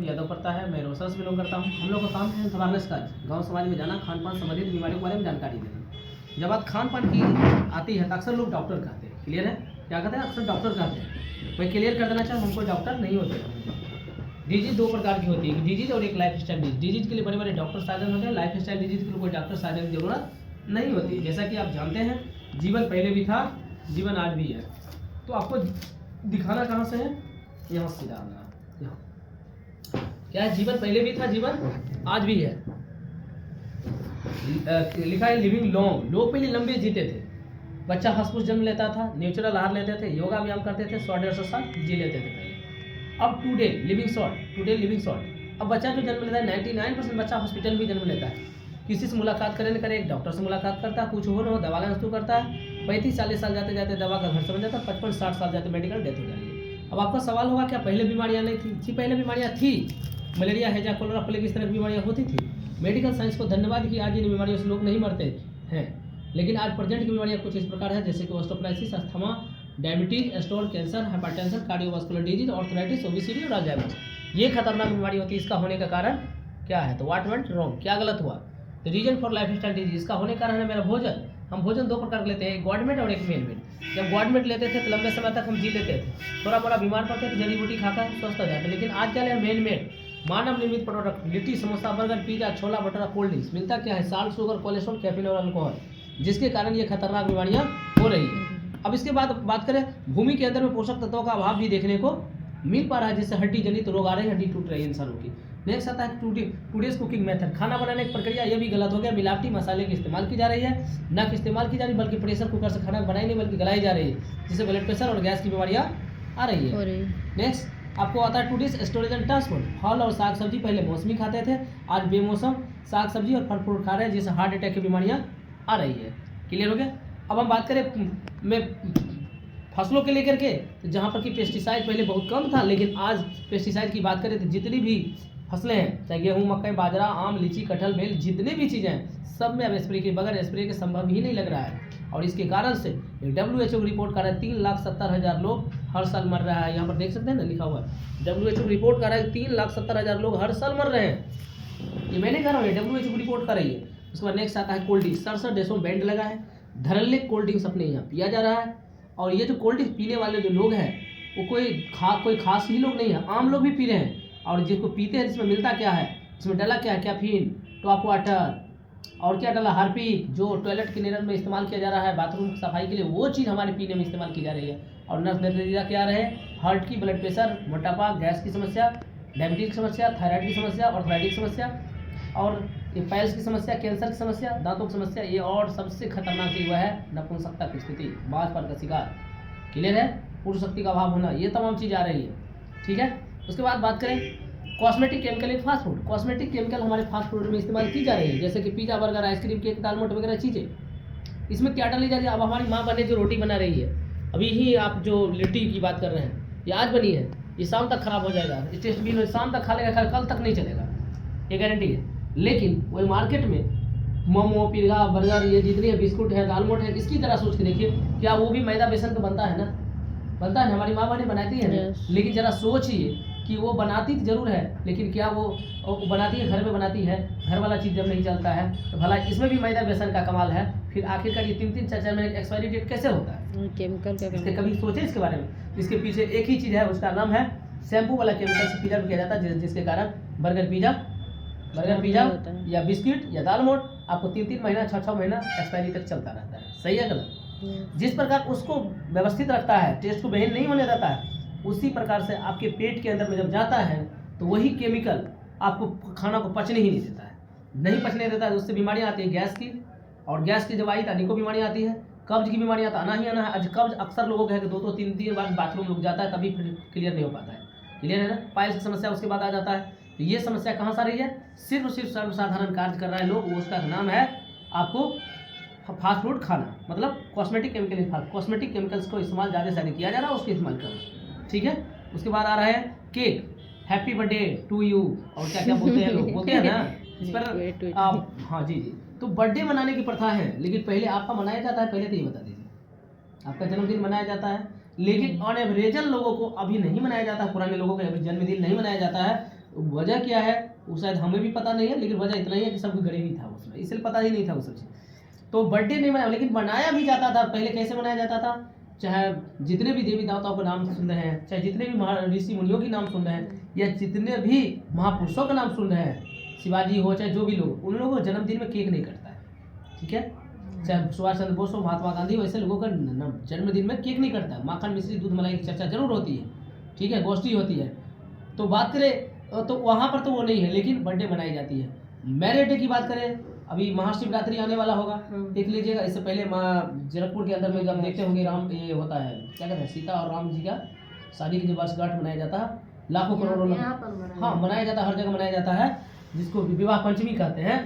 यादव पड़ता है। मैं रोहतक से बिलोंग करता हूँ। हम लोग का काम है अवेयरनेस का, गांव समाज में जाना, खान पान संबंधित बीमारियों के बारे में जानकारी देना। जब बात खान पान की आती है तो अक्सर लोग डॉक्टर कहते हैं, क्लियर है, क्या कहते हैं, अक्सर डॉक्टर कहते हैं। मैं क्लियर कर देना चाहूँ, हमको डॉक्टर नहीं होते। डिजीज दो प्रकार की होती है, एक डिजीज और एक लाइफ स्टाइल डिजीज। डिजीज के लिए बड़े बड़े डॉक्टर सर्जन होते हैं, लाइफ स्टाइल डिजीज के लिए कोई डॉक्टर सर्जन की जरूरत नहीं होती। जैसा कि आप जानते हैं, जीवन पहले भी था, जीवन आज भी है। तो आपको दिखाना कहाँ से है, यहाँ से डालना, यहाँ क्या है, जीवन पहले भी था, जीवन आज भी है। लिखा है लिविंग लॉन्ग, लोग पहले लंबे जीते थे। बच्चा हंस-फूस जन्म लेता था, नेचुरल आहार लेते थे, योगा व्यायाम करते थे, 100-150 साल जी लेते थे पहले। अब टुडे लिविंग शॉर्ट। अब बच्चा जो जन्म लेता है, 99% बच्चा हॉस्पिटल में जन्म लेता है। किसी से मुलाकात करे न करे, एक डॉक्टर से मुलाकात करता है, कुछ हो न हो दवा लेना शुरू करता है। 35-40 साल जाते जाते दवा का घर समझ जाता है, 55-60 साल जाते मेडिकल डेथ हो जाएगी। अब आपका सवाल होगा, क्या पहले बीमारियां नहीं थी? जी, पहले बीमारियां थी। मलेरिया, हैजा, कोलेरा, प्लेग, इस तरह की बीमारियां होती थी। मेडिकल साइंस को धन्यवाद कि आज इन बीमारियों से लोग नहीं मरते हैं। लेकिन आज प्रेजेंट की बीमारियां कुछ इस प्रकार है, जैसे कि osteoporosis, asthma, diabetes, stone, cancer, hypertension, cardiovascular disease, arthritis, obesity और अल्जाइमर। ये खतरनाक बीमारी होती है। इसका होने का कारण क्या है? तो व्हाट वेंट रॉन्ग, क्या गलत हुआ? तो reason for lifestyle disease, इसका होने का कारण है मेरा भोजन। हम भोजन दो प्रकार लेते हैं, एक गॉडमेट और एक मेनमेट। जब गॉडमेट लेते थे तो लंबे समय तक हम जी लेते थे, थोड़ा मोड़ा बीमार पड़ते थे, जड़ी बूटी खाकर स्वस्थ हो जाते। लेकिन आज क्या है, मेनमेट, मानव निर्मित product, litti, samosa, burger, pizza, छोला भटूरा, कोल्ड ड्रिंक्स। मिलता क्या है? साल्ट, शुगर, कोलेस्ट्रॉल, कैफीन और अल्कोहल, जिसके कारण ये खतरनाक बीमारियां हो रही है। अब इसके बाद बात करें, भूमि के अंदर में पोषक तत्वों का अभाव भी देखने को मिल पा रहा है, जिससे हड्डी जनित रोग आ रहे हैं, हड्डी टूट रही है इंसानों की। नेक्स्ट आता है टूडेज कुकिंग मेथड, खाना बनाने की प्रक्रिया, ये भी गलत हो गया। मिलावटी मसाले की इस्तेमाल की जा रही है, न कि इस्तेमाल की जा रही, बल्कि प्रेशर कुकर से खाना बनाई नहीं, बल्कि गलाई जा रही है, जिससे ब्लड प्रेशर और गैस की बीमारियां आ रही है। नेक्स्ट आपको आता है टूडेज स्टोरेज एंड ट्रांसपोर्ट। फल और साग सब्जी पहले मौसमी खाते थे, आज बेमौसम साग सब्जी और फल फ्रूट खा रहे हैं, जिससे हार्ट अटैक की बीमारियां आ रही है। क्लियर हो गया? अब हम बात करें मैं फसलों के लेकर के, तो जहाँ पर कि पेस्टिसाइड पहले बहुत कम था, लेकिन आज पेस्टिसाइड की बात करें तो जितनी भी फसलें हैं, चाहे गेहूँ, मकई, बाजरा, आम, लीची, कटहल, बेल, जितनी भी चीज़ें हैं, सब में अब स्प्रे के बगैर स्प्रे के संभव ही नहीं लग रहा है। और इसके कारण से WHO की रिपोर्ट कर रहा है 3,70,000 लोग हर साल मर रहा है। यहाँ पर देख सकते हैं ना, लिखा हुआ है, WHO की रिपोर्ट कर रहा है 3,70,000 लोग हर साल मर रहे हैं। ये मैंने कह रहा हूँ, WHO की रिपोर्ट कर रही है। उसके बाद नेक्स्ट आता है कोल्ड ड्रिंक्स। 67 देशों में बैंड लगा है, धड़ल्ले कोल्ड ड्रिंक्स अपने यहाँ पिया जा रहा है। और ये जो कोल्ड ड्रिंक्स पीने वाले जो लोग हैं, वो कोई खास ही लोग नहीं है, आम लोग भी पी रहे हैं। और जिसको पीते हैं, इसमें मिलता क्या है, इसमें डाला क्या है, कैफीन, टॉप वाटर, और क्या डाला, हार्पिक, जो टॉयलेट क्लीनर में इस्तेमाल किया जा रहा है बाथरूम की सफाई के लिए, वो चीज़ हमारे पीने में इस्तेमाल की जा रही है। और नतीजा क्या रहे, हार्ट की, ब्लड प्रेशर, मोटापा, गैस की समस्या, डायबिटीज की समस्या, थायराइड की समस्या, ऑर्थराइटिस की समस्या, और ये पाइल्स की समस्या, कैंसर की समस्या, दांतों की समस्या। ये और सबसे खतरनाक चीज वह है नपुंसकता की स्थिति, बाजपन का शिकार। क्लियर है? पुरुष शक्ति का अभाव होना, ये तमाम चीज़ आ रही है। ठीक है? उसके बाद बात करें cosmetic chemical in fast food. Cosmetic chemical हमारे फास्ट फूड में इस्तेमाल की जा रही है, जैसे कि पिज्जा, बर्गर, आइसक्रीम, केक, दाल मोट वगैरह चीज़ें। इसमें क्या डाली जा रही है? अब हमारी माँ बने जो रोटी बना रही है, अभी ही आप जो लिट्टी की बात कर रहे हैं, ये आज बनी है, ये शाम तक खराब हो जाएगा, टेस्ट भी शाम तक खा लेगा, कल तक नहीं चलेगा, ये गारंटी है। लेकिन वही मार्केट में मोमो, पिज़्ज़ा, बर्गर, ये जितनी है बिस्कुट है, दाल मोट है, इसकी तरह सोच के देखिए, क्या वो भी मैदा बेसन का बनता है ना? बनता है ना, हमारी माँ बहनें बनाती है ना। लेकिन जरा सोचिए कि वो बनाती जरूर है, लेकिन क्या वो बनाती है, घर में बनाती है, घर वाला चीज़ जब नहीं चलता है तो भला इसमें भी मैदा बेसन का कमाल है। फिर आखिरकार ये 3-3, 4-4 महीने एक्सपायरी डेट कैसे होता है? केमिकल का इसके कभी सोचे इसके बारे में? इसके पीछे एक ही चीज़ है, उसका नाम है शैम्पू वाला केमिकल से प्रिजर्व किया जाता है, जिसके कारण बर्गर पिज़्ज़ा या बिस्किट या दाल मोट आपको 3-3 महीना, 6-6 महीना एक्सपायरी तक चलता रहता है। सही है गलत? जिस प्रकार उसको व्यवस्थित रखता है, टेस्ट को बहन नहीं होने देता है, उसी प्रकार से आपके पेट के अंदर में जब जाता है तो वही केमिकल आपको खाना को पचने ही नहीं देता है। नहीं पचने देता है, उससे बीमारियां आती है गैस की, और गैस की जब आई तो अनेकों बीमारियां आती है। कब्ज की बीमारियां तो आना ही आना है। आज कब्ज अक्सर लोगों का है कि 2-2, 3-3 बार बाथरूम रुक जाता है, तभी क्लियर नहीं हो पाता है। क्लियर है ना? पाइल्स की समस्या उसके बाद आ जाता है। तो ये समस्या कहाँ से आ रही है? सिर्फ सर्वसाधारण कार्य कर रहा है लोग, उसका नाम है आपको फास्ट फूड खाना, मतलब कॉस्मेटिक केमिकल। कॉस्मेटिक केमिकल्स को इस्तेमाल ज़्यादा से ज़्यादा किया जा रहा है, उसको इस्तेमाल करना। ठीक है? उसके बाद आ रहा है cake, happy birthday to you, और क्या क्या बोलते हैं लोग, बोलते हैं ना इस पर आप। हाँ जी। तो बर्थडे मनाने की प्रथा है, लेकिन पहले आपका मनाया जाता है, पहले तो ये बता दीजिए। आपका जन्मदिन मनाया जाता है, लेकिन ऑन एवरेजन लोगों को अभी नहीं मनाया जाता, पुराने लोगों का जन्मदिन नहीं मनाया जाता है। वजह क्या है वो शायद हमें भी पता नहीं है, लेकिन वजह इतना ही है कि सब कोई गरीबी था उसमें, इसलिए पता ही नहीं था वो सब चीज़। तो बर्थडे नहीं मनाया, लेकिन मनाया भी जाता था। पहले कैसे मनाया जाता था, चाहे जितने भी देवी देवताओं का नाम सुन रहे हैं, चाहे जितने भी ऋषि मुनियों के नाम सुन रहे हैं, या जितने भी महापुरुषों का नाम सुन रहे हैं, शिवाजी हो चाहे जो भी लोग, उन लोगों को जन्मदिन में केक नहीं कटता है, ठीक है। चाहे सुभाष चंद्र बोस हो, महात्मा गांधी हो, ऐसे लोगों का जन्मदिन में केक नहीं कटता है। माखन मिश्री दूध मलाई की चर्चा जरूर होती है, ठीक है, गोष्ठी होती है। तो बात करें तो वहाँ पर तो वो नहीं है, लेकिन बर्थडे मनाई जाती है। मैरिज डे की बात करें, अभी महाशिवरात्रि आने वाला होगा, देख लीजिएगा। इससे पहले जनकपुर के अंदर में जब देखते होंगे राम ये होता है, क्या कहते हैं, सीता और राम जी का शादी की जो वर्षगांठ मनाया जाता है, लाखों करोड़ों लोग, हाँ मनाया जाता है, हर जगह मनाया जाता है, जिसको विवाह पंचमी कहते हैं।